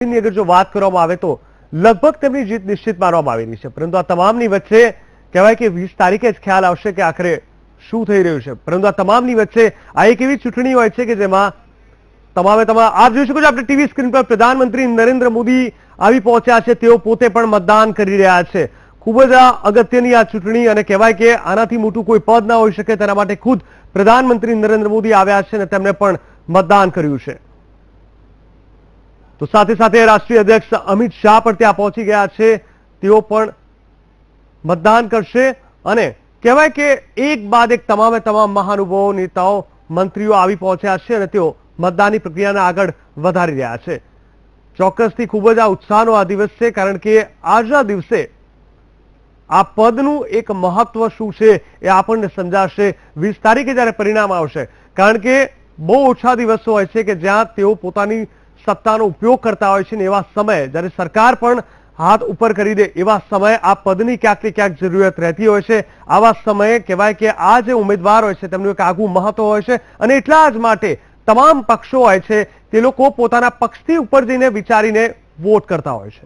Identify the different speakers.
Speaker 1: अगर जो बात કરવામાં આવે તો લગભગ તેમની જીત નિશ્ચિત માનવામાં આવી રહી છે, પરંતુ આ તમામની વચ્ચે કહેવાય કે 20 તારીખે જ ખ્યાલ આવશે કે આખરે શું થઈ રહ્યું છે। પરંતુ આ તમામની વચ્ચે આ એક એવી ચૂંટણી હોય છે કે જેમાં તમામ આપ જોઈ શકો છો આપણે ટીવી સ્ક્રીન પર પ્રધાનમંત્રી નરેન્દ્ર મોદી આવી પહોંચ્યા છે। તેઓ પોતે પણ મતદાન કરી રહ્યા છે। ખૂબ જ અગત્યની આ ચૂંટણી અને કહેવાય કે આનાથી મોટું કોઈ પદ ના હોઈ શકે, તેના માટે ખુદ પ્રધાનમંત્રી નરેન્દ્ર મોદી આવ્યા છે અને તેમણે પણ મતદાન કર્યું છે। तो साथ ही साथ राष्ट्रीय अध्यक्ष अमित शाह पर ત્યાં પહોંચી ગયા છે। તેઓ પણ મતદાન કરશે અને કહેવાય કે એક બાદ એક તમામે તમામ મહાનુભાવો, નેતાઓ, મંત્રીઓ આવી પહોંચ્યા છે અને તેઓ મતદાનની પ્રક્રિયાને આગળ વધારી રહ્યા છે। ચોક્કસથી ખૂબ જ આ ઉત્સાહનો આ દિવસ છે, કારણ કે આજના દિવસે આ પદનું એક મહત્વ શું છે એ આપણને સમજાશે 20 તારીખે જ્યારે પરિણામ આવશે। કારણ કે બહુ ઓછા દિવસો હોય છે કે જ્યાં તેઓ પોતાની સત્તાનો ઉપયોગ કરતા હોય છે ને એવા સમયે જ્યારે સરકાર પણ હાથ ઉપર કરી દે એવા સમયે આ પદની ક્યાંક ને ક્યાંક જરૂરિયાત રહેતી હોય છે। આવા સમયે કહેવાય કે આ જે ઉમેદવાર હોય છે તેમનું એક આગવું મહત્વ હોય છે અને એટલા જ માટે તમામ પક્ષો હોય છે તે લોકો પોતાના પક્ષથી ઉપર જઈને વિચારીને વોટ કરતા હોય છે।